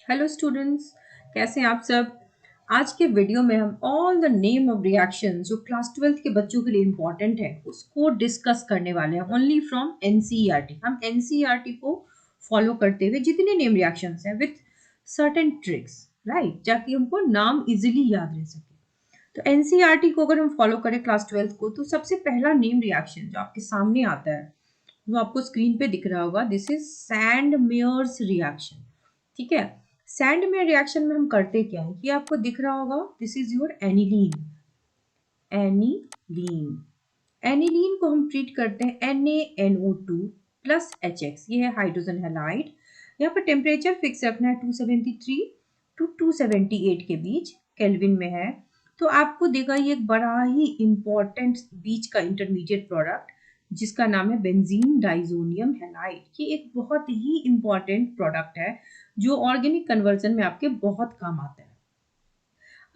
Hello students, कैसे हैं आप सब। आज के वीडियो में हम all the name of reaction जो क्लास 12th के बच्चों के लिए इम्पोर्टेंट है उसको डिस्कस करने वाले हैं ओनली फ्रॉम एनसीईआरटी। हम एनसीईआरटी को फॉलो करते हुए जितने नेम रिएक्शंस हैं विथ सर्टेन ट्रिक्स, राइट, ताकि हमको नाम इजीली याद रह सके। तो एनसीईआरटी को अगर हम फॉलो करें क्लास 12th को, तो सबसे पहला नेम रिएक्शन जो आपके सामने आता है वो आपको स्क्रीन पे दिख रहा होगा। This is Sandmeyer's reaction. ठीक है, सैंड मेयर रिएक्शन में हम करते क्या है, ये आपको दिख रहा होगा। This is your aniline. Aniline aniline को हम ट्रीट करते हैं NaNO2 प्लस HX। ये है हाइड्रोजन हैलाइड। यहाँ पर टेम्परेचर फिक्स रखना है 273 टू 278 के बीच केल्विन में है। तो आपको देगा ये एक बड़ा ही इंपॉर्टेंट बीच का इंटरमीडिएट प्रोडक्ट जिसका नाम है बेंजीन डाइजोनियम हैलाइड। ये एक बहुत ही इंपॉर्टेंट प्रोडक्ट है जो ऑर्गेनिक कन्वर्जन में आपके बहुत काम आता है।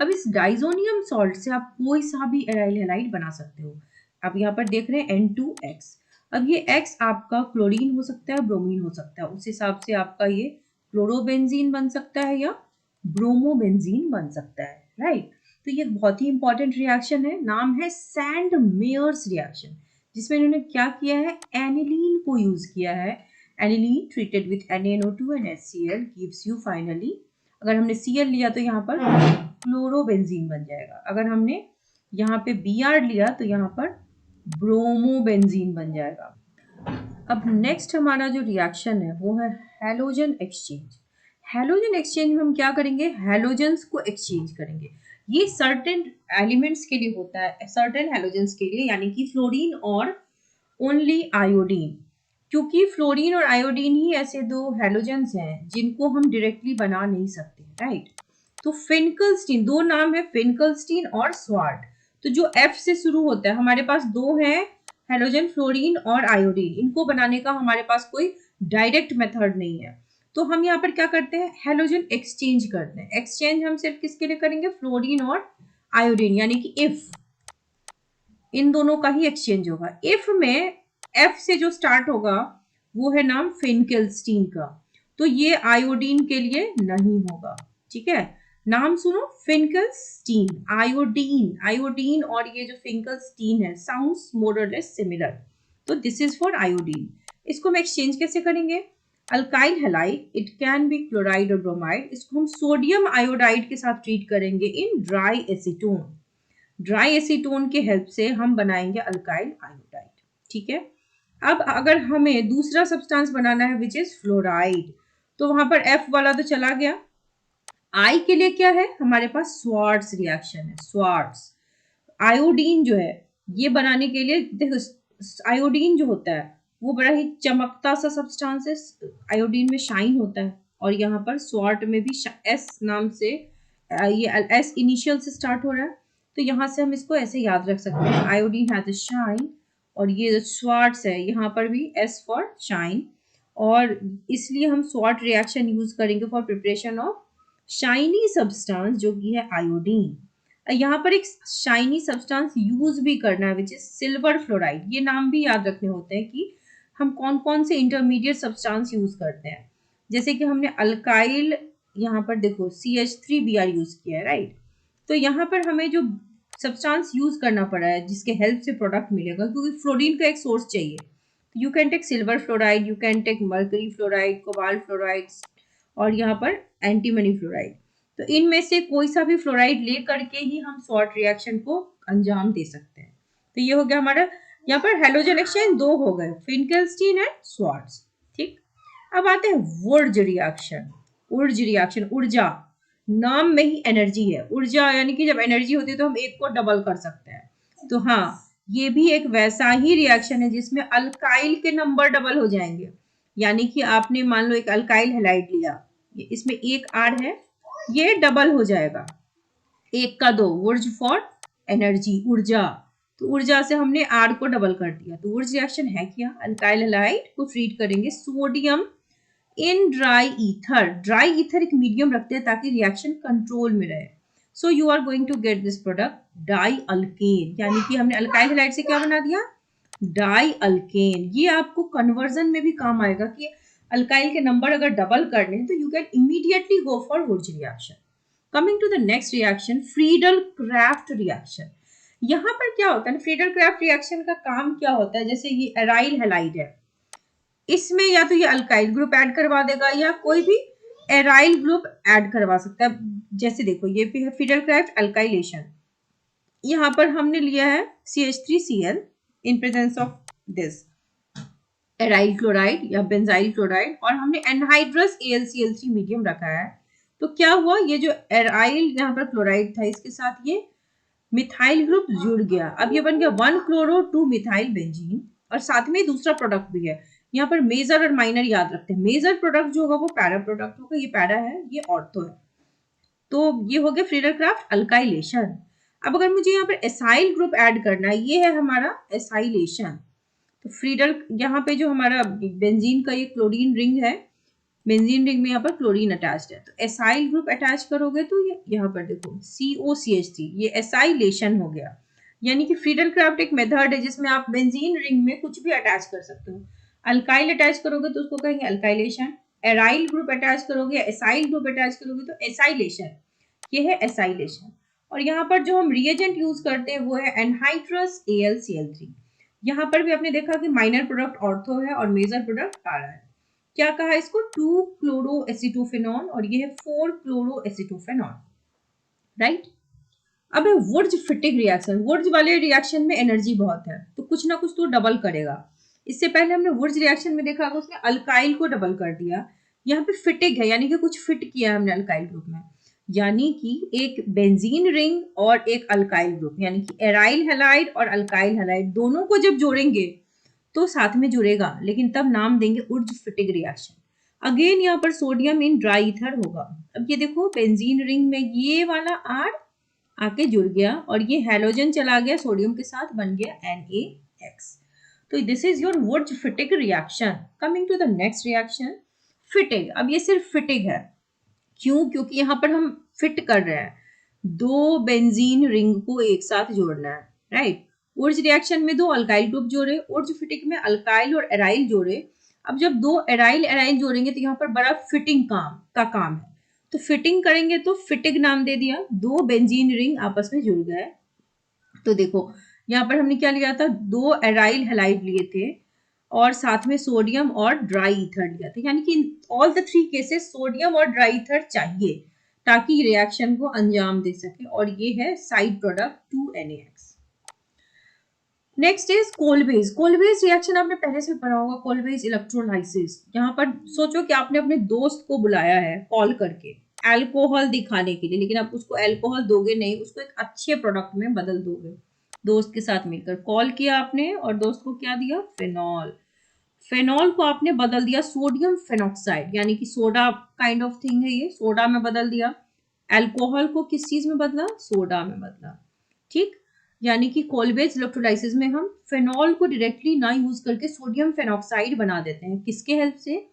अब इस डाइजोनियम सॉल्ट से आप कोई सा भी एराइल हैलाइड बना सकते हो। अब यहाँ पर देख रहे हैं N2X। अब ये X आपका क्लोरीन हो सकता है, ब्रोमीन हो सकता है। उस हिसाब से आपका ये क्लोरोबेंजीन बन सकता है या ब्रोमोबेंजीन बन सकता है, राइट। तो ये बहुत ही इंपॉर्टेंट रिएक्शन है, नाम है सैंड मेयर्स रिएक्शन, जिसमें इन्होंने क्या किया है, एनिलीन को यूज किया है। Aniline treated with NaNO2 and HCl gives you finally, अगर हमने Cl लिया तो यहाँ पर क्लोरोबेंजीन बन जाएगा। अगर हमने यहाँ पे Br लिया तो यहाँ पर ब्रोमोबेंजीन बन जाएगा। अब नेक्स्ट हमारा जो रिएक्शन है वो है हैलोजन एक्सचेंज। हैलोजन एक्सचेंज में हम क्या करेंगे, हैलोजेंस को एक्सचेंज करेंगे। ये सर्टेन एलिमेंट्स के लिए होता है, सर्टेन हैलोजेंस के लिए, यानी कि फ्लोरीन और ओनली आयोडीन। क्योंकि फ्लोरीन और आयोडीन ही ऐसे दो हैलोजेंस हैं जिनको हम डायरेक्टली बना नहीं सकते, राइट। तो फिनकलस्टीन, दो नाम है, फिनकलस्टीन और स्वार्ट। तो जो F से शुरू होता है, हमारे पास दो हैं हेलोजन, फ्लोरीन और आयोडीन। इनको बनाने का हमारे पास कोई डायरेक्ट मेथड नहीं है। तो हम यहाँ पर क्या करते हैं, हेलोजन एक्सचेंज करते हैं। एक्सचेंज हम सिर्फ किसके लिए करेंगे, फ्लोरीन और आयोडीन, यानी कि इफ, इन दोनों का ही एक्सचेंज होगा। इफ में F से जो स्टार्ट होगा वो है नाम फिनकेल्स्टीन का, तो ये आयोडीन के लिए नहीं होगा। ठीक है, नाम सुनो, फिनकेल्स्टीन, आयोडीन। आयोडीन और ये जो फिनकेल्स्टीन है साउंड्स मोर और लेस सिमिलर, तो दिस इज फॉर आयोडीन। इसको हम एक्सचेंज कैसे करेंगे, alkyl halide, it can be chloride और ब्रोमाइड, इसको हम सोडियम आयोडाइड के साथ ट्रीट करेंगे in dry acetone. Dry acetone के हेल्प से हम बनाएंगे अल्काइल आयोडाइड। ठीक है, अब अगर हमें दूसरा सब्सटेंस बनाना है विच इज फ्लोराइड, तो वहां पर F वाला तो चला गया। I के लिए क्या है, हमारे पास स्वार्ट्स रिएक्शन है। स्वार्ट्स आयोडीन जो है, ये बनाने के लिए देखो, आयोडीन जो होता है वो बड़ा ही चमकता सा सब्सटेंस है, आयोडीन में शाइन होता है। और यहाँ पर स्वार्ट में भी S नाम से, ये S इनिशियल से स्टार्ट हो रहा है, तो यहाँ से हम इसको ऐसे याद रख सकते हैं, आयोडीन हैज अ शाइन। और ये जो स्वार्ट्स है यहाँ पर भी S फॉर शाइन, और इसलिए हम स्वार्ट रिएक्शन यूज करेंगे for preparation of shiny substance जो कि है आयोडीन। यहाँ पर एक शाइनी सब्सटेंस यूज भी करना है विच इज सिल्वर फ्लोराइड। ये नाम भी याद रखने होते हैं कि हम कौन कौन से इंटरमीडिएट सब्सटेंस यूज करते हैं। जैसे कि हमने अल्काइल, यहाँ पर देखो CH3Br यूज किया है, राइट। तो यहाँ पर हमें जो सब्सटेंस यूज करना पड़ा है जिसके हेल्प से प्रोडक्ट मिलेगा, क्योंकि फ्लोरीन का एक सोर्स चाहिए, you can take silver fluoride, you can take mercury fluoride, cobalt fluoride, और यहाँ पर एंटीमनी फ्लोराइड। तो इनमें से कोई सा भी फ्लोराइड ले करके ही हम स्वार्ट रिएक्शन को अंजाम दे सकते हैं। तो ये हो गया हमारा, यहाँ पर हेलोजन एक्सचेंज दो हो गए, फिनकेल्स्टीन एंड स्वार्ट्स। ठीक, अब आते हैं वुर्ज रिएक्शन। उर्ज रिएक्शन, ऊर्जा, नाम में ही एनर्जी है। ऊर्जा यानी कि जब एनर्जी होती है तो हम एक को डबल कर सकते हैं। तो हाँ, ये भी एक वैसा ही रिएक्शन है जिसमें अल्काइल के नंबर डबल हो जाएंगे। यानी कि आपने मान लो एक अल्काइल हैलाइड लिया, इसमें एक R है, ये डबल हो जाएगा, एक का दो, वुर्ज फॉर एनर्जी, ऊर्जा। तो ऊर्जा से हमने R को डबल कर दिया। तो वुर्ज रिएक्शन है क्या, अल्काइल हैलाइड को ट्रीट करेंगे sodium in dry ether. Dry ether एक मीडियम रखते हैं ताकि रिएक्शन कंट्रोल में रहे। So you are going to get this product dialkane, यानी कि हमने अल्काइल हैलाइड से क्या बना दिया, डाई अल्केन। ये आपको कन्वर्जन में भी काम आएगा कि अल्काइल के नंबर अगर डबल करने तो you can immediately go for Wurtz reaction. Coming to the next reaction, Friedel Crafts reaction. यहाँ पर क्या होता है, फ्रीडल क्राफ्ट रिएक्शन का काम क्या होता है, जैसे ये एराइल हैलाइड है, इसमें या तो ये अल्काइल ग्रुप ऐड करवा देगा या कोई भी एराइल ग्रुप ऐड करवा सकता है। जैसे देखो ये भी है फ्रीडल क्राफ्ट अल्काइलेशन, यहाँ पर हमने लिया है CH3Cl in presence of this aryl chloride या बेंजाइल क्लोराइड, और हमने एनहाइड्रस AlCl3 मीडियम रखा है। तो क्या हुआ, ये जो एराइल यहाँ पर क्लोराइड था इसके साथ ये मिथाइल ग्रुप जुड़ गया। अब ये बन गया 1 क्लोरो 2 मिथाइल बेंजीन, और साथ में दूसरा प्रोडक्ट भी है। यहाँ पर मेजर और माइनर याद रखते हैं, मेजर प्रोडक्ट जो होगा वो पैरा प्रोडक्ट होगा, ये पैरा है ये ऑर्थो है। तो ये हो गया फ्रीडल क्राफ्ट अल्काइलेशन। अब अगर मुझे यहाँ पर एसाइल ग्रुप ऐड करना है, ये है हमारा एसाइलेशन। तो फ्रीडल यहाँ पे जो हमारा बेंजीन का ये क्लोरीन रिंग है, बेंजीन रिंग में यहाँ पर क्लोरीन अटैच्ड है, तो एसाइल ग्रुप अटैच करोगे तो ये यहाँ पर देखो COCH3, ये एसाइलेशन हो गया। यानी कि फ्रीडल क्राफ्ट एक मेथड है जिसमें आप बेंजीन रिंग में कुछ भी अटैच कर सकते हो। अल्काइल अटैच करोगे तो उसको कहेंगे अल्काइलेशन, एराइल ग्रुप अटैच करोगे, एसाइल ग्रुप अटैच करोगे तो एसाइलेशन, ये है एसाइलेशन। और यहाँ पर जो हम रिएजेंट यूज करते हैं वो है एनहाइड्रस AlCl3। यहाँ पर भी आपने देखा कि माइनर प्रोडक्ट ऑर्थो है और मेजर प्रोडक्ट पैरा है। क्या कहा इसको, 2 क्लोरो एसीटोफेनॉल, और ये है 4 क्लोरो एसीटोफेनॉल, राइट। अब है वुर्ज फिटिंग रिएक्शन। वुर्ज वाले रिएक्शन में एनर्जी बहुत है तो कुछ ना कुछ तो डबल करेगा। इससे पहले हमने वुर्ज रिएक्शन में देखा उसने अल्काइल को डबल कर दिया, यहाँ पे फिटिंग है यानी कि कुछ फिट किया हमने अल्काइल ग्रुप में, यानी कि एक बेंजीन रिंग और एक अल्काइल ग्रुप, यानी कि एराइल हैलाइड और अल्काइल हैलाइड दोनों को जब जोड़ेंगे तो साथ में जुड़ेगा, लेकिन तब नाम देंगे उर्ज फिटिंग रिएक्शन। अगेन यहाँ पर सोडियम इन ड्राई ईथर होगा। अब ये देखो बेंजीन रिंग में ये वाला R आके जुड़ गया और ये हैलोजन चला गया सोडियम के साथ, बन गया NaX। तो this is your Wurtz Fittig reaction. Coming to the next reaction, Fittig. अब ये सिर्फ फिटिंग है, क्यों, क्योंकि यहाँ पर हम फिट कर रहे हैं, दो बेंजीन रिंग को एक साथ जोड़ना है, राइट। उर्ज रिएक्शन में दो अल्काइल ग्रुप जोड़े, उर्ज फिटिंग में अल्काइल और एराइल जोड़े। अब जब दो एराइल एराइल जोड़ेंगे तो यहाँ पर बड़ा फिटिंग काम है, तो फिटिंग करेंगे तो फिटिंग नाम दे दिया, दो बेंजीन रिंग आपस में जुड़ गए। तो देखो यहाँ पर हमने क्या लिया था, दो एराइल हैलाइड लिए थे और साथ में सोडियम और ड्राई ईथर लिया था, यानी कि ऑल द 3 केसेस सोडियम और ड्राई ईथर चाहिए ताकि रिएक्शन को अंजाम दे सके, और ये है side product 2NaX। Next is Kolbe's. Kolbe's reaction आपने पहले से पढ़ा होगा, कोलवेज इलेक्ट्रोलाइसिस। यहाँ पर सोचो कि आपने अपने दोस्त को बुलाया है कॉल करके अल्कोहल दिखाने के लिए, लेकिन आप उसको अल्कोहल दोगे नहीं, उसको एक अच्छे प्रोडक्ट में बदल दोगे। दोस्त के साथ मिलकर कॉल किया आपने और दोस्त को क्या दिया, फेनॉल। फेनॉल को आपने बदल दिया सोडियम फेनॉक्साइड, यानी कि सोडा काइंड ऑफ थिंग है, ये सोडा में बदल दिया। अल्कोहल को किस चीज में बदला, सोडा में बदला, ठीक। यानी कि कोलवेज इलेक्ट्रोलाइसिस में हम फेनॉल को डायरेक्टली ना यूज करके सोडियम फेनॉक्साइड बना देते हैं। किसके हेल्प से,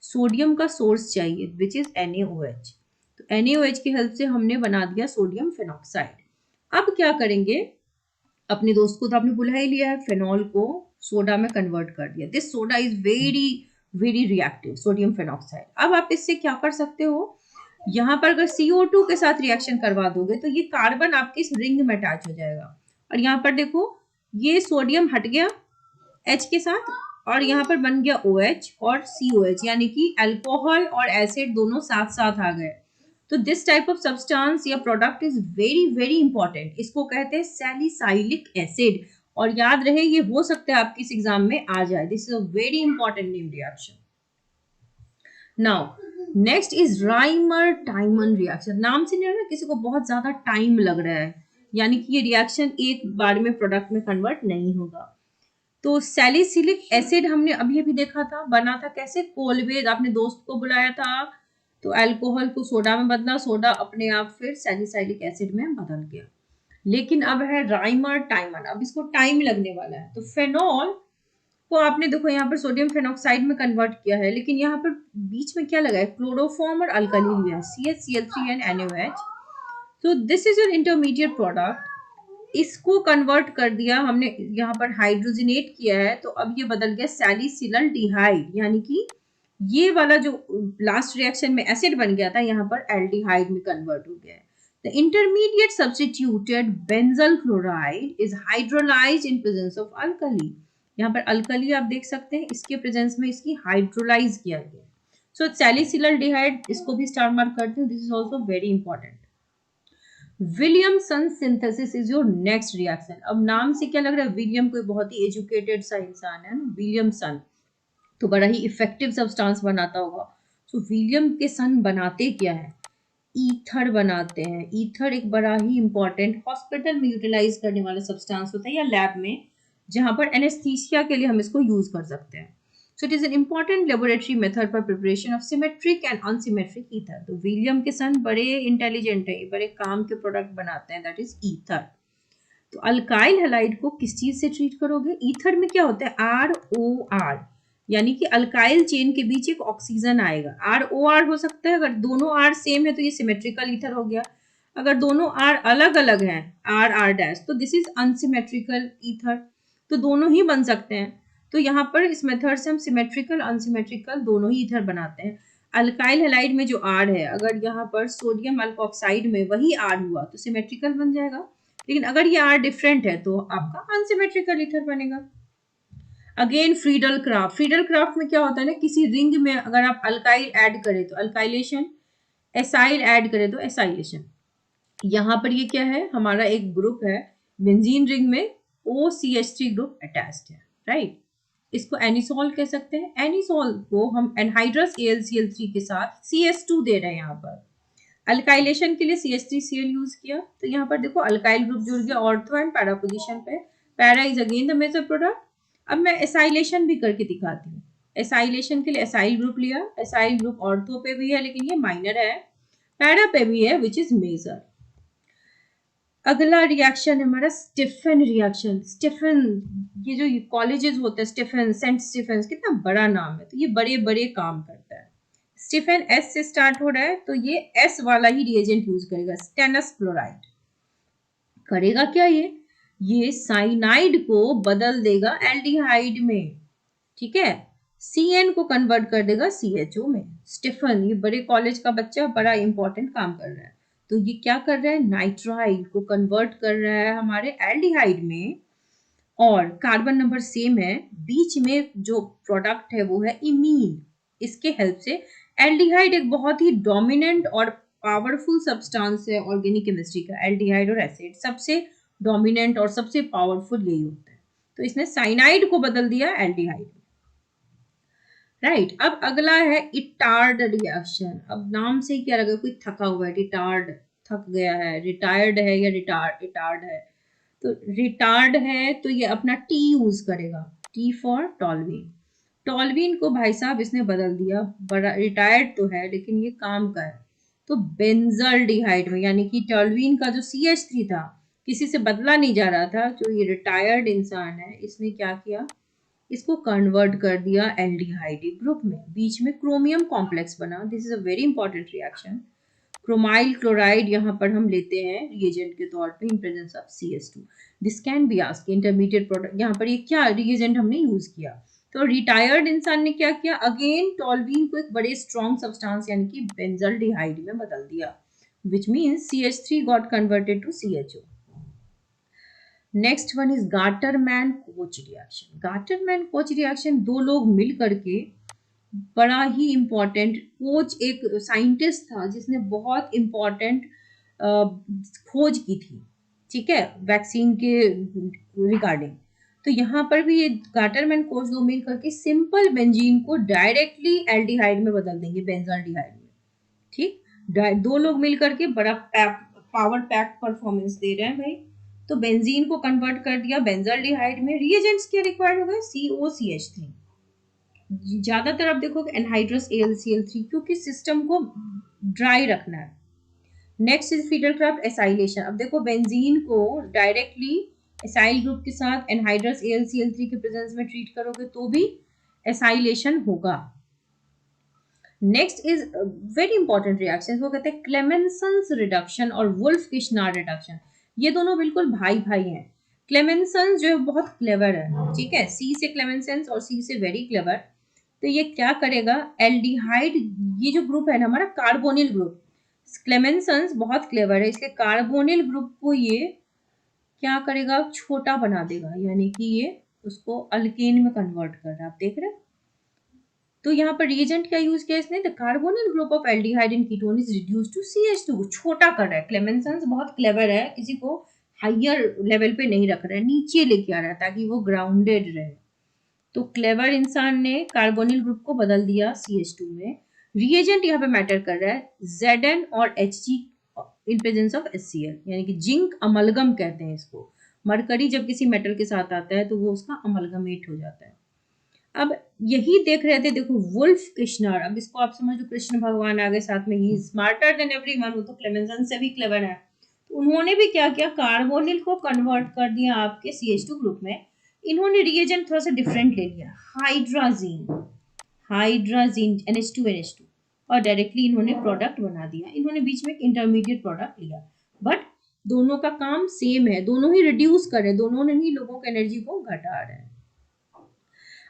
सोडियम का सोर्स चाहिए विच इज NaOH, तो NaOH की हेल्प से हमने बना दिया सोडियम फेनॉक्साइड। अब क्या करेंगे, अपने दोस्त को तो आपने बुला ही लिया है, फेनॉल को सोडा में कन्वर्ट कर दिया। This soda is very very reactive, sodium phenoxide. अब आप इससे क्या कर सकते हो, यहाँ पर अगर CO2 के साथ रिएक्शन करवा दोगे तो ये कार्बन आपके इस रिंग में अटैच हो जाएगा, और यहाँ पर देखो ये सोडियम हट गया H के साथ और यहाँ पर बन गया OH और COH, यानी कि अल्कोहल और एसिड दोनों साथ साथ आ गए। तो दिस टाइप ऑफ सब्सटेंस या product is very very important, इसको कहते हैं सैलिसाइलिक एसिड। और याद रहे ये हो सकता है आपके इस एग्जाम में आ जाए, this is a very important name reaction. Now next is Rymer टाइमन reaction. नाम से नहीं लग रहा किसी को बहुत ज्यादा टाइम लग रहा है, यानी कि ये रिएक्शन एक बार में प्रोडक्ट में कन्वर्ट नहीं होगा। तो सैलिसिलिक एसिड हमने अभी अभी देखा था, बना था कैसे, कोलवेज, आपने दोस्त को बुलाया था तो अल्कोहल को सोडा में बदला, सोडा अपने आप फिर सैलिसाइलिक एसिड में बदल गया। लेकिन अब है राइमर टाइमन, अब इसको टाइम लगने वाला है। तो फेनॉल को आपने देखो यहाँ पर सोडियम फेनॉक्साइड में कन्वर्ट किया है, लेकिन यहाँ पर बीच में क्या लगा है, क्लोरोफॉर्म और अल्कली लिया है, CHCl3 एंड NaOH। तो this is your intermediate product, इसको कन्वर्ट कर दिया हमने, यहाँ पर हाइड्रोजनेट किया है, तो अब ये बदल गया सैलिसिलल्डिहाइड, यानी कि ये वाला जो लास्ट रिएक्शन में एसिड बन गया था यहाँ पर एल्डिहाइड में कन्वर्ट हो गया है। The intermediate substituted benzyl chloride is hydrolysed in presence of alkali. यहाँ पर अल्कली आप देख सकते हैं, इसके प्रेजेंस में इसकी हाइड्रोलाइज किया गया। सो सैलिसिलडिहाइड, इसको भी स्टार मार्क करते हैं, this is also very important. Williamson synthesis is your next reaction. अब नाम से क्या लग रहा है, विलियम कोई बहुत ही एजुकेटेड सा इंसान है ना, विलियमसन तो बड़ा ही इफेक्टिव सब्सटेंस बनाता होगा। तो विलियम के सन बनाते क्या है, ईथर बनाते हैं। ईथर एक बड़ा ही इंपॉर्टेंट हॉस्पिटल में यूटिलाइज करने वाला सब्सटेंस होता है या लैब में, जहां पर एनेस्थीसिया के लिए हम इसको यूज कर सकते हैं। So it is an important laboratory method for preparation of symmetric and unsymmetric ether. तो विलियम के सन बड़े इंटेलिजेंट है, बड़े काम के प्रोडक्ट बनाते हैं, दैट इज ईथर। तो अल्काइल हैलाइड को किस चीज से ट्रीट करोगे, ईथर में क्या होता है, ROR, यानी कि अल्काइल चेन के बीच एक ऑक्सीजन आएगा। ROR हो सकता है, अगर दोनों R सेम है तो ये सिमेट्रिकल ईथर हो गया, अगर दोनों R अलग अलग हैं RR' तो दिस इज अनसिमेट्रिकल ईथर। तो दोनों ही बन सकते हैं। तो यहाँ पर इस मेथड से हम सिमेट्रिकल अनसिमेट्रिकल दोनों ही ईथर बनाते हैं। अल्काइल हैलाइड में जो R है, अगर यहाँ पर सोडियम अल्कोक्साइड में वही R हुआ तो सिमेट्रिकल बन जाएगा, लेकिन अगर ये R डिफरेंट है तो आपका अनसिमेट्रिकल ईथर बनेगा। Again Friedel craft, Friedel craft में क्या होता है ना, किसी रिंग में अगर आप अल्काइल ऐड करें तो अल्काइलेशन, एसाइल ऐड करें तो एसाइलेशन। यहाँ पर ये क्या है, हमारा एक ग्रुप है बेंजीन रिंग में OCH3 ग्रुप अटैच्ड है, राइट। इसको एनिसोल कह सकते हैं। एनिसोल को हम एनहाइड्रस AlCl3 के साथ CH2 दे रहे हैं। यहाँ पर अल्काइलेशन के लिए CH3Cl यूज किया, तो यहाँ पर देखो अल्काइल ग्रुप जुड़ गया ऑर्थो एंड पैरा पोजीशन पे। Para is again the major product. अब मैं एसाइलेशन भी करके दिखाती हूँ। एसाइलेशन के लिए एसाइल ग्रुप लिया, एसाइल ग्रुप ऑर्थो पे भी है लेकिन ये माइनर है, पैरा पे भी है विच इज मेजर। अगला रिएक्शन है हमारा स्टीफन रिएक्शन। स्टीफन, ये जो कॉलेजेस होते हैं स्टीफन, सेंट स्टीफन, कितना बड़ा नाम है, तो ये बड़े बड़े काम करता है। स्टीफन S से स्टार्ट हो रहा है तो ये S वाला ही रिएजेंट यूज करेगा, स्टेनस क्लोराइड। करेगा क्या ये साइनाइड को बदल देगा एल्डिहाइड में, ठीक है, CN को कन्वर्ट कर देगा CHO में। स्टीफन, ये बड़े कॉलेज का बच्चा बड़ा इंपॉर्टेंट काम कर रहा है। तो ये क्या कर रहा है, नाइट्राइल को कन्वर्ट कर रहा है हमारे एल्डिहाइड में, और कार्बन नंबर सेम है, बीच में जो प्रोडक्ट है वो है इमीन। इसके हेल्प से एल्डिहाइड एक बहुत ही डोमिनेंट और पावरफुल सब्सटेंस है ऑर्गेनिक केमिस्ट्री का। एल्डिहाइड और एसिड सबसे डोमिनेंट और सबसे पावरफुल यही होता है। तो इसने साइनाइड को बदल दिया एल्डिहाइड, राइट। अब अगला है इटार्ड रिएक्शन। अब नाम से ही क्या लगा, कोई थका हुआ है, रिटार्ड, थक गया है, रिटायर्ड है या रिटार्ड है। तो रिटार्ड है तो ये अपना T यूज करेगा, T फॉर टॉलवीन। टॉलवीन को भाई साहब इसने बदल दिया, बड़ा रिटायर्ड तो है लेकिन ये काम का है, तो बेंजल्डिहाइड में, यानी कि टॉलवीन का जो CH3 था किसी से बदला नहीं जा रहा था, जो ये रिटायर्ड इंसान है इसने क्या किया, इसको कन्वर्ट कर दिया एल्डिहाइड ग्रुप में, बीच में क्रोमियम कॉम्प्लेक्स बना। This is a very important reaction. Chromyl chloride यहाँ पर हम लेते हैं रिएजेंट के तौर पे in presence of CH2। This can be asked intermediate product, यहाँ पर ये क्या रिएजेंट हमने यूज किया। तो रिटायर्ड इंसान ने क्या किया, अगेन टॉलवीन को एक बड़े स्ट्रॉन्ग सब्सटेंस यानी कि बेंजल्डिहाइड में बदल दिया, which means CH3 got converted to CHO। Next one is Gattermann Koch reaction. Gattermann Koch reaction, दो लोग मिल करके, बड़ा ही इंपॉर्टेंट, कोच एक साइंटिस्ट था जिसने बहुत इंपॉर्टेंट खोज की थी, ठीक है, वैक्सीन के रिगार्डिंग। तो यहाँ पर भी ये गाटरमैन कोच दो मिल करके सिंपल बेंजीन को डायरेक्टली एल्डिहाइड में बदल देंगे, बेंजल्डिहाइड में, ठीक। दो लोग मिल करके बड़ा पावर पैक परफॉर्मेंस दे रहे हैं भाई। तो बेंजीन को कन्वर्ट कर दिया बेंजल्डिहाइड में। रिएजेंट्स क्या रिक्वायर्ड हो गए, COCH3। ज्यादातर आप देखोगे एनहाइड्रस AlCl3, क्योंकि सिस्टम को ड्राई रखना है। Next is Friedel Crafts acylation. अब देखो बेंजीन को डायरेक्टली एसाइल ग्रुप के साथ एनहाइड्रस AlCl3 के प्रेजेंस में ट्रीट करोगे तो भी एसाइलेशन होगा। Next is very important reaction, वो कहते हैं क्लेमेंसन्स रिडक्शन और वुल्फ किश्नार रिडक्शन। ये दोनों बिल्कुल भाई भाई हैं। क्लेमेंसन्स जो है बहुत क्लेवर है, ठीक है, C से क्लेमेंसेंस और C से वेरी क्लेवर। तो ये क्या करेगा, एल्डिहाइड, ये जो ग्रुप है ना हमारा कार्बोनिल ग्रुप, क्लेमेंसन्स बहुत क्लेवर है, इसके कार्बोनिल ग्रुप को ये क्या करेगा, छोटा बना देगा, यानी कि ये उसको अल्केन में कन्वर्ट कर रहा है। आप देख रहे हैं। तो यहाँ पर रिएजेंट क्या यूज किया इसने, the carbonyl group of aldehyde in ketone is reduced to CH2, छोटा कर रहा है। क्लेमेंसन्स बहुत क्लेवर है, किसी को हायर लेवल पे नहीं रख रहा है, नीचे लेके आ रहा है ताकि वो ग्राउंडेड रहे। तो क्लेवर इंसान ने कार्बोनिल ग्रुप को बदल दिया CH2 में। रिएजेंट यहाँ पे मैटर कर रहा है, Zn और Hg in presence of HCl, यानी कि जिंक अमलगम कहते हैं इसको। मरकरी जब किसी मेटल के साथ आता है तो वो उसका अमलगमेट हो जाता है। अब यही देख रहे थे, देखो वुल्फ कृष्णर, अब इसको आप समझ लो कृष्ण भगवान आ गए साथ में, ही स्मार्टर देन एवरीवन, वो तो क्लेमेंसन से भी क्लेवर है। तो उन्होंने भी क्या किया, कार्बोनिल को कन्वर्ट कर दिया आपके CH2 ग्रुप में। इन्होंने रिएजेंट थोड़ा सा डिफरेंट ले लिया, हाइड्राजीन, हाइड्राजीन NH2 और डायरेक्टली इन्होंने प्रोडक्ट बना दिया। इन्होंने बीच में एक इंटरमीडिएट प्रोडक्ट लिया, बट दोनों का काम सेम है, दोनों ही रिड्यूस कर रहे हैं, दोनों ने ही लोगों की एनर्जी को घटा रहे हैं।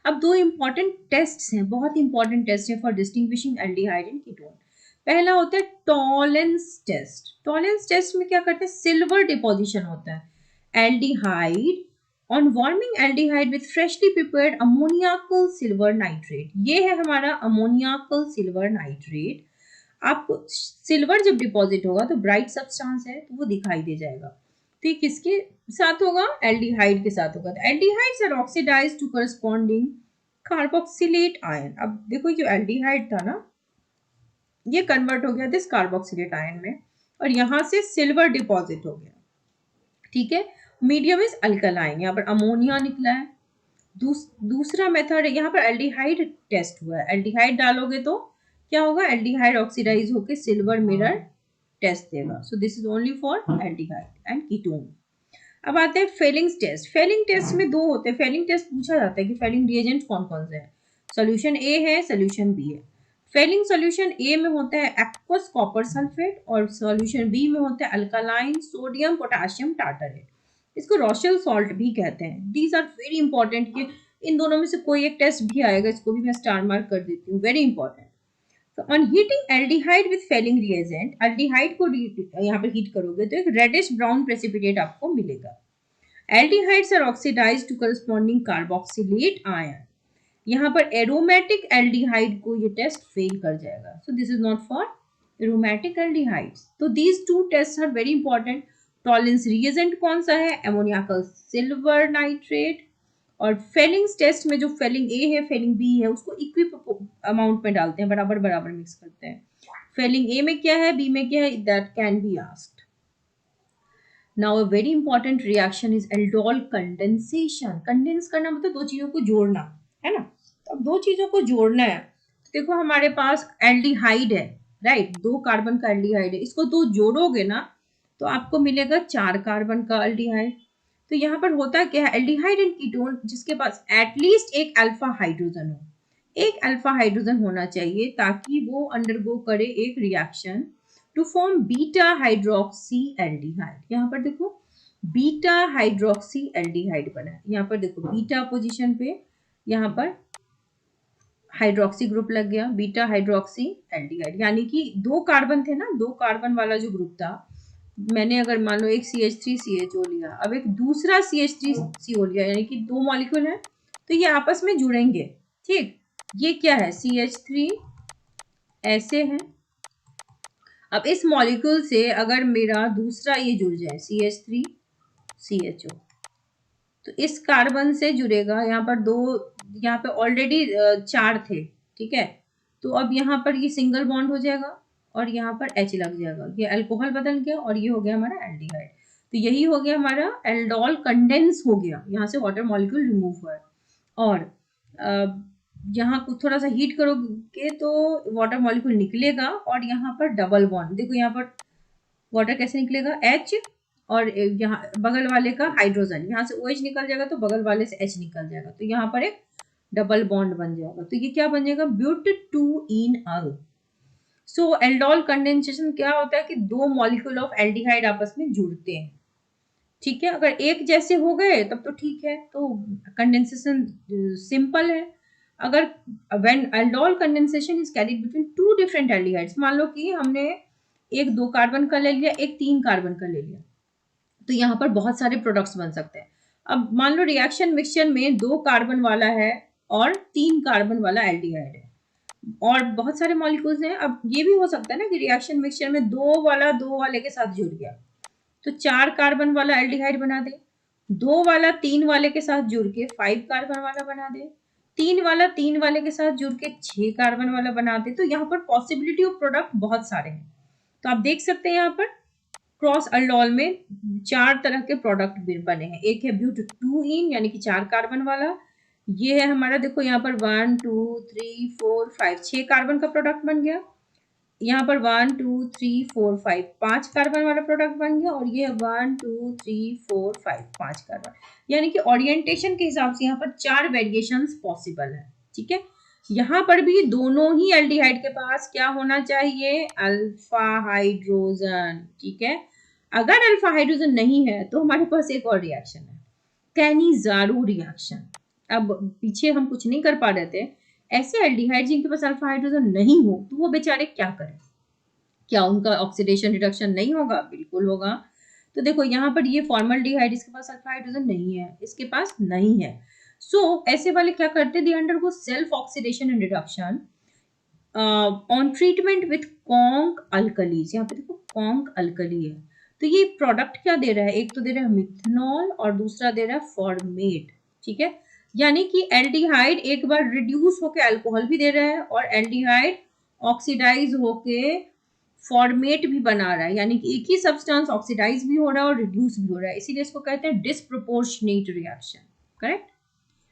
अब दो इंपॉर्टेंट टेस्ट हैं, बहुत इंपॉर्टेंट टेस्ट है for distinguishing aldehyde and ketone. पहला होता है टॉलेंस टेस्ट। टॉलेंस टेस्ट में क्या करते हैं, सिल्वर डिपोजिशन होता है aldehyde on warming aldehyde with freshly prepared अमोनियाकल silver nitrate. ये है हमारा अमोनियाकल सिल्वर नाइट्रेट। आपको सिल्वर जब डिपॉजिट होगा तो ब्राइट सब्सटेंस है तो वो दिखाई दे जाएगा। तो ये किसके साथ होगा, एल्डिहाइड के साथ होगा। तो aldehydes are oxidised to corresponding carboxylate ion. अब देखो जो एल्डिहाइड था ना, ये कन्वर्ट हो गया दिस कार्बोक्सिलेट आयन में, और यहां से सिल्वर डिपॉजिट हो गया। ठीक है, मीडियम इज अल्कलाइन, यहाँ पर अमोनिया निकला है। दूसरा मेथड है, यहाँ पर एल्डिहाइड टेस्ट हुआ है, एल्डिहाइड डालोगे तो क्या होगा, एल्डिहाइड ऑक्सीडाइज होकर सिल्वर मिरर टेस्ट देगा। सो this is only for aldehyde and ketone. अब आते हैं फेलिंग टेस्ट। फेलिंग टेस्ट में दो होते हैं। फेलिंग टेस्ट पूछा जाता है कि फेलिंग रिएजेंट कौन कौन से हैं। सोल्यूशन ए है, सोल्यूशन बी है। फेलिंग सोल्यूशन ए में होता है एक्वस कॉपर सल्फेट और सोल्यूशन बी में होता है अल्कालाइन सोडियम पोटेशियम टार्टरेट। इसको रॉशेल सॉल्ट भी कहते हैं। दीज आर वेरी इंपॉर्टेंट कि इन दोनों में से कोई एक टेस्ट भी आएगा, इसको भी मैं स्टार मार्क कर देती हूँ, वेरी इंपॉर्टेंट। तो on heating aldehyde with Fehling reagent, aldehyde को यहाँ पे हीट करोगे तो एक रेडिश ब्राउन प्रेसिपिटेट आपको मिलेगा। Aldehydes are oxidised to corresponding carboxylate ion. यहाँ पर एरोमेटिक एल्डिहाइड को ये टेस्ट फेल कर जाएगा। So this is not for aromatic aldehydes. तो these two test are very important. Tollens reagent कौन सा है, अमोनियाकल सिल्वर नाइट्रेट। और फेलिंग्स टेस्ट में जो फेलिंग ए है फेलिंग बी है उसको इक्वी अमाउंट में डालते हैं, बराबर बराबर मिक्स करते हैं। फेलिंग ए में क्या है, बी में क्या है, that can be asked. Now a very important reaction is aldol condensation. Condense करना मतलब दो चीजों को जोड़ना, है ना। तो अब दो चीजों को जोड़ना है, तो देखो हमारे पास एल्डिहाइड है, राइट, दो कार्बन का एल्डिहाइड है, इसको दो जोड़ोगे ना तो आपको मिलेगा 4 कार्बन का एल्डिहाइड। तो यहाँ पर होता क्या है, एल्डिहाइड एंड कीटोन जिसके पास एटलीस्ट एक अल्फा हाइड्रोजन हो, एक अल्फा हाइड्रोजन होना चाहिए ताकि वो अंडरगो करे एक reaction to form beta hydroxy aldehyde. यहाँ पर देखो बीटा हाइड्रोक्सी एल्डिहाइड बना है, यहाँ पर देखो बीटा पोजीशन पे यहाँ पर हाइड्रोक्सी ग्रुप लग गया, बीटा हाइड्रोक्सी एल्डिहाइड। यानी कि दो कार्बन थे ना, दो कार्बन वाला जो ग्रुप था, मैंने अगर मान लो एक CH3CHO लिया, अब एक दूसरा CH3CO लिया, यानी कि दो मॉलिक्यूल है तो ये आपस में जुड़ेंगे। ठीक, ये क्या है, CH3 ऐसे है। अब इस मॉलिक्यूल से अगर मेरा दूसरा ये जुड़ जाए CH3CHO, तो इस कार्बन से जुड़ेगा, यहाँ पर दो, यहाँ पे ऑलरेडी 4 थे, ठीक है। तो अब यहाँ पर ये सिंगल बॉन्ड हो जाएगा और यहाँ पर H लग जाएगा, ये अल्कोहल बदल गया और ये हो गया हमारा एल्डिहाइड। तो यही हो गया हमारा एल्डोल कंडेंस हो गया, यहाँ से वाटर मॉलिक्यूल रिमूव हुआ है। और यहाँ को थोड़ा सा हीट करोगे तो वाटर मॉलिक्यूल निकलेगा और यहाँ पर डबल बॉन्ड, देखो यहाँ पर वाटर कैसे निकलेगा, H और यहाँ बगल वाले का हाइड्रोजन, यहाँ से OH निकल जाएगा तो बगल वाले से H निकल जाएगा, तो यहाँ पर एक डबल बॉन्ड बन जाएगा। तो ये क्या बन जाएगा, ब्यूट-2-ईन-अल। सो एल्डोल कंडेंसेशन क्या होता है कि दो मॉलिक्यूल ऑफ एल्डिहाइड आपस में जुड़ते हैं, ठीक है। अगर एक जैसे हो गए तब तो ठीक है, तो कंडेंसेशन सिंपल है। अगर when aldol condensation is carried between two different aldehydes, मान लो कि हमने एक 2 कार्बन का ले लिया, एक 3 कार्बन का ले लिया, तो यहाँ पर बहुत सारे प्रोडक्ट्स बन सकते हैं। अब मान लो रिएक्शन मिक्सचर में 2 कार्बन वाला है और 3 कार्बन वाला एल्डिहाइड है और बहुत सारे मॉलिक्यूल्स हैं। अब ये भी हो सकता है ना कि रिएक्शन मिक्सचर में 2 वाला 2 वाले के साथ जुड़ गया, तो 4 कार्बन वाला एल्डिहाइड बना दे, 2 वाला 3 वाले के साथ जुड़ के 5 कार्बन वाला बना दे, 3 वाला 3 वाले के साथ जुड़ के 6 कार्बन वाला बना दे। तो यहाँ पर पॉसिबिलिटी ऑफ प्रोडक्ट बहुत सारे हैं। तो आप देख सकते हैं यहाँ पर क्रॉस अल्डोल में 4 तरह के प्रोडक्ट बने हैं। एक है ब्यूट 2इन यानी कि 4 कार्बन वाला, ये है हमारा, देखो यहाँ पर 1 2 3 4 5 6 कार्बन का प्रोडक्ट बन गया, यहाँ पर 1 2 3 4 5 5 कार्बन वाला प्रोडक्ट बन गया, और ये 1 2 3 4 5 5 कार्बन, यानी कि ओरिएंटेशन के हिसाब से यहाँ पर 4 वेरिएशंस पॉसिबल है। ठीक है, यहाँ पर भी दोनों ही एल्डिहाइड के पास क्या होना चाहिए, अल्फा हाइड्रोजन। ठीक है, अगर अल्फा हाइड्रोजन नहीं है तो हमारे पास एक और रिएक्शन है, कैनिजारो रिएक्शन। अब पीछे हम कुछ नहीं कर पा रहे थे, ऐसे एल्डिहाइड जिनके पास अल्फा हाइड्रोजन नहीं हो तो वो बेचारे क्या करें, क्या उनका ऑक्सीडेशन रिडक्शन नहीं होगा? बिल्कुल होगा। तो देखो यहाँ पर ये फॉर्मल्डिहाइड, इसके पास अल्फा हाइड्रोजन नहीं है, इसके पास नहीं है। सो ऐसे वाले क्या करते, they undergo self oxidation and reduction on treatment with conc alkalis. यहाँ पे देखो कॉन्क अल्कली है, तो ये प्रोडक्ट क्या दे रहा है, एक तो दे रहा है मिथनॉल और दूसरा दे रहा है फॉर्मेट। ठीक है, यानी कि एल्डिहाइड एक बार रिड्यूस होके अल्कोहल भी दे रहा है और एल्डिहाइड ऑक्सीडाइज होके फॉर्मेट भी बना रहा है, यानी कि एक ही सब्सटेंस ऑक्सीडाइज भी हो रहा है और रिड्यूस भी हो रहा है, इसीलिए इसको कहते हैं disproportionate reaction. Correct.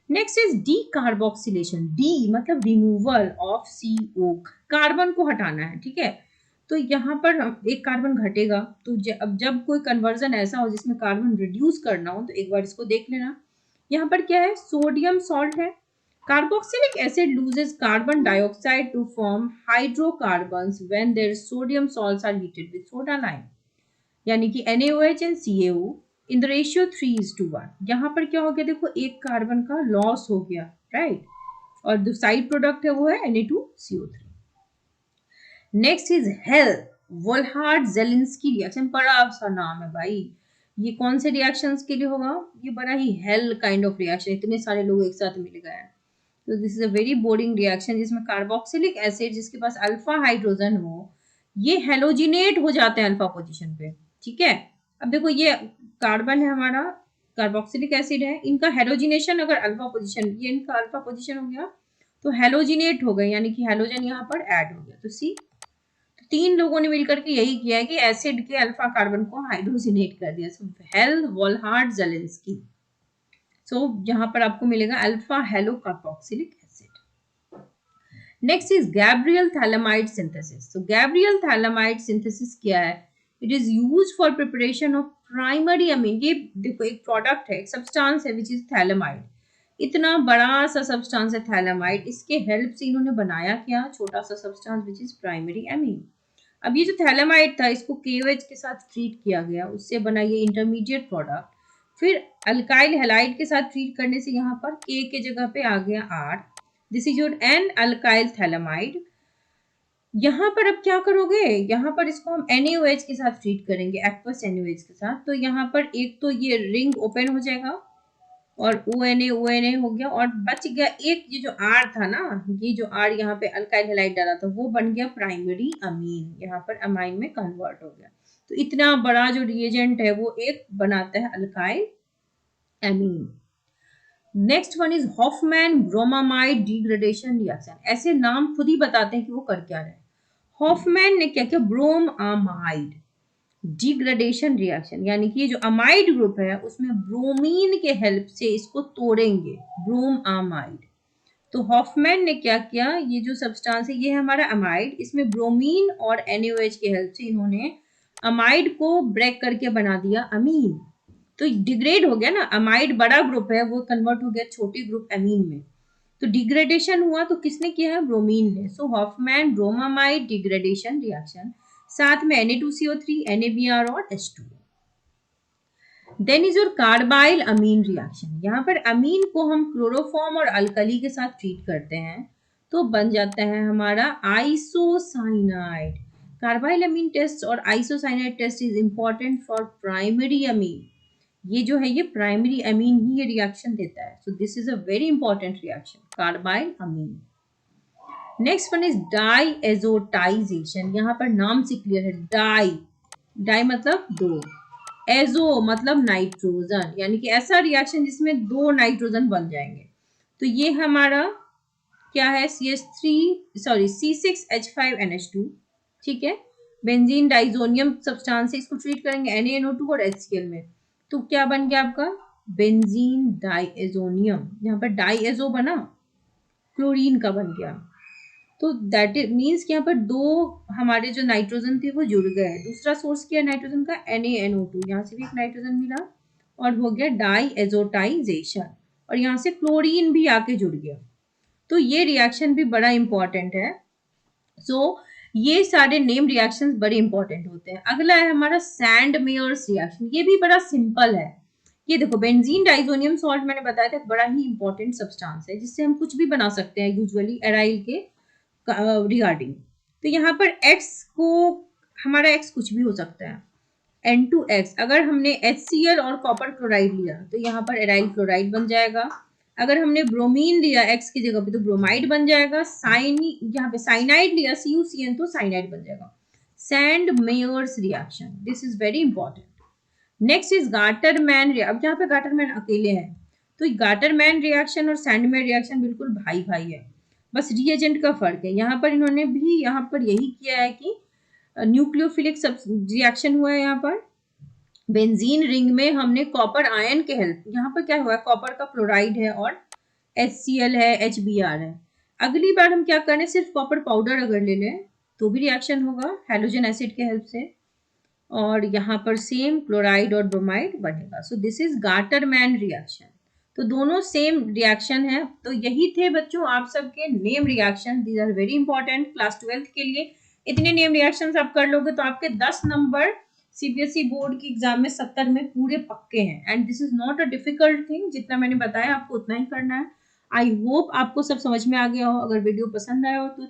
Next is decarboxylation, D मतलब रिमूवल ऑफ CO, कार्बन को हटाना है। ठीक है, तो यहाँ पर एक कार्बन घटेगा, तो अब जब कोई कन्वर्जन ऐसा हो जिसमें कार्बन रिड्यूस करना हो तो एक बार इसको देख लेना। यहाँ पर क्या है, सोडियम सॉल्ट है, carboxylic acid loses carbon dioxide to form hydrocarbons when their sodium salts are heated with soda lime, यानी कि NaOH and CaO in the ratio 3:1। यहाँ पर क्या हो गया, देखो एक कार्बन का लॉस हो गया, राइट, और जो साइड प्रोडक्ट है वो है Na2CO3। Next is Hell Volhard Zelinsky reaction, बड़ा सा नाम है भाई, ये कौन से रिएक्शंस के लिए होगा, ये बड़ा ही हेल काइंड ऑफ रिएक्शन, इतने सारे लोग एक साथ मिल गए हैं। तो this is a very boring reaction जिसमें कार्बोक्सिलिक एसिड जिसके पास अल्फा हाइड्रोजन हो, ये हेलोजिनेट हो जाते हैं अल्फा पोजीशन पे। ठीक है, अब देखो ये कार्बन है हमारा, कार्बोक्सिलिक एसिड है, इनका हेलोजिनेशन अगर अल्फा पोजीशन, ये इनका अल्फा पोजीशन हो गया तो हेलोजिनेट हो गए, यानी कि हेलोजन यहाँ पर ऐड हो गया। तो सी, तो 3 लोगों ने मिलकर के यही किया है कि एसिड के अल्फा कार्बन को हाइड्रोजिनेट कर दिया। सो हेल वोल्हार्ड जेलिंस्की। सो यहाँ पर आपको मिलेगा alpha hello carboxylic acid. Next is Gabriel phthalimide synthesis. तो गैब्रियल थैलेमाइड सिंथेसिस क्या है, it is use for preparation of primary amine. ये देखो एक प्रोडक्ट है, एक सब्सटेंस है विच इज थैलेमाइड, इतना बड़ा सा सब्सटेंस है थैलेमाइड, इसके हेल्प से इन्होंने बनाया क्या, छोटा सा substance which is primary amine. अब ये जो थैलेमाइड था इसको KOH के साथ ट्रीट किया गया, उससे बना ये इंटरमीडिएट प्रोडक्ट, फिर अल्काइल हैलाइड के साथ ट्रीट करने से यहाँ पर K के जगह पे आ गया R, this is your N alkyl phthalimide. यहाँ पर अब क्या करोगे, यहाँ पर इसको हम NaOH के साथ ट्रीट करेंगे, एक्वस NaOH के साथ। तो यहाँ पर एक तो ये रिंग ओपन हो जाएगा और ONA हो गया, और बच गया एक ये जो R था ना, ये जो R यहाँ पे अल्काइल हैलाइड डाला था वो बन गया प्राइमरी अमीन, यहाँ पर अमाइन में कन्वर्ट हो गया। तो इतना बड़ा जो रिएजेंट है वो एक बनाता है alkyl amine. Next one is Hofmann bromamide degradation reaction. ऐसे नाम खुद ही बताते हैं कि वो कर क्या रहे। हॉफमैन ने क्या किया, ब्रोमामाइड डिग्रेडेशन रिएक्शन, यानी कि ये जो अमाइड ग्रुप है उसमें ब्रोमीन के हेल्प से इसको तोड़ेंगे, ब्रोमामाइड। तो हॉफमैन ने क्या किया, ये जो सब्सटेंस है ये है हमारा अमाइड, इसमें ब्रोमीन और NaOH के हेल्प से इन्होंने अमाइड को ब्रेक करके बना दिया अमीन। तो डिग्रेड हो गया ना, अमाइड बड़ा ग्रुप है वो कन्वर्ट हो गया छोटे ग्रुप अमीन में, तो डिग्रेडेशन हुआ तो किसने किया है, ब्रोमीन ने। So Hofmann bromamide degradation reaction, साथ में Na2CO3 NaBr और H2O। Then is your carbylamine reaction. यहाँ पर अमीन को हम क्लोरोफॉर्म और अल्कली के साथ ट्रीट करते हैं तो बन जाता है हमारा आइसोसाइनाइड। कार्बाइल अमीन टेस्ट और isocyanide test is important for primary amine. ये जो है ये प्राइमरी अमीन ही ये रिएक्शन देता है। So this is a very important reaction, carbylamine. Next one is diazotisation. यहाँ पर नाम से क्लियर है, डाई, डाई मतलब दो, एजो मतलब नाइट्रोजन, यानी कि ऐसा रिएक्शन जिसमें दो नाइट्रोजन बन जाएंगे। तो ये हमारा क्या है, C6H5NH2, ठीक है, बेंजीन डाइजोनियम सब्सटेंस है, इसको ट्रीट करेंगे NaNO2 और HCl में, तो क्या बन गया आपका बेंजीन डाइएजोनियम। यहाँ पर डाइएजो बना, क्लोरीन का बन गया, तो दैट इट मीन्स कि यहाँ पर दो हमारे जो नाइट्रोजन थे वो जुड़ गए। दूसरा सोर्स किया नाइट्रोजन का NaNO2, यहाँ से भी एक नाइट्रोजन मिला और हो गया डाई एजोटाइजेशन, और यहाँ से क्लोरीन भी आके जुड़ गया। तो ये रिएक्शन भी बड़ा इंपॉर्टेंट है। सो ये सारे नेम रिएक्शंस बड़े इंपॉर्टेंट होते हैं। अगला है हमारा सैंड मेयर्स रिएक्शन। ये भी बड़ा सिंपल है। ये देखो, बेंजीन डाइजोनियम सॉल्ट मैंने बताया था बड़ा ही इंपॉर्टेंट सब्सटेंस है जिससे हम कुछ भी बना सकते हैं यूजुअली एराइल के रिगार्डिंग। तो यहाँ पर x को, हमारा x कुछ भी हो सकता है, N2X। अगर हमने HCl और कॉपर क्लोराइड लिया तो यहाँ पर एराइल क्लोराइड बन जाएगा। अगर हमने ब्रोमीन लिया x की जगह पे तो ब्रोमाइड बन जाएगा। यहाँ पे साइनाइड लिया CuCN तो साइनाइड बन जाएगा। Sandmeyer's reaction, this is very important. Next is Gattermann. अब यहाँ पे गाटरमैन अकेले हैं, तो गाटरमैन रिएक्शन और सैंडमेयर रिएक्शन बिल्कुल भाई भाई है, बस रिएजेंट का फर्क है। यहाँ पर इन्होंने भी यहाँ पर यही किया है कि न्यूक्लियोफिलिक रिएक्शन हुआ है। यहाँ पर बेंजीन रिंग में हमने कॉपर आयन के हेल्प, यहाँ पर क्या हुआ है, कॉपर का क्लोराइड है और HCl है, HBr है। अगली बार हम क्या करें, सिर्फ कॉपर पाउडर अगर ले लें तो भी रिएक्शन होगा हैलोजन एसिड के हेल्प से, और यहाँ पर सेम क्लोराइड और ब्रोमाइड बनेगा। So this is Gattermann reaction. तो दोनों सेम रिएक्शन है। तो यही थे बच्चों आप सबके name reaction. These are very important class 12th के लिए। इतने नेम रिएक्शंस आप कर लोगे तो आपके 10 नंबर CBSE बोर्ड की एग्जाम में 70 में पूरे पक्के हैं। And this is not a difficult thing, जितना मैंने बताया आपको उतना ही करना है। आई होप आपको सब समझ में आ गया हो। अगर वीडियो पसंद आया हो तो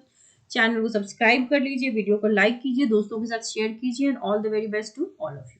चैनल को सब्सक्राइब कर लीजिए, वीडियो को लाइक कीजिए, दोस्तों के साथ शेयर कीजिए, and all the very best to all of you.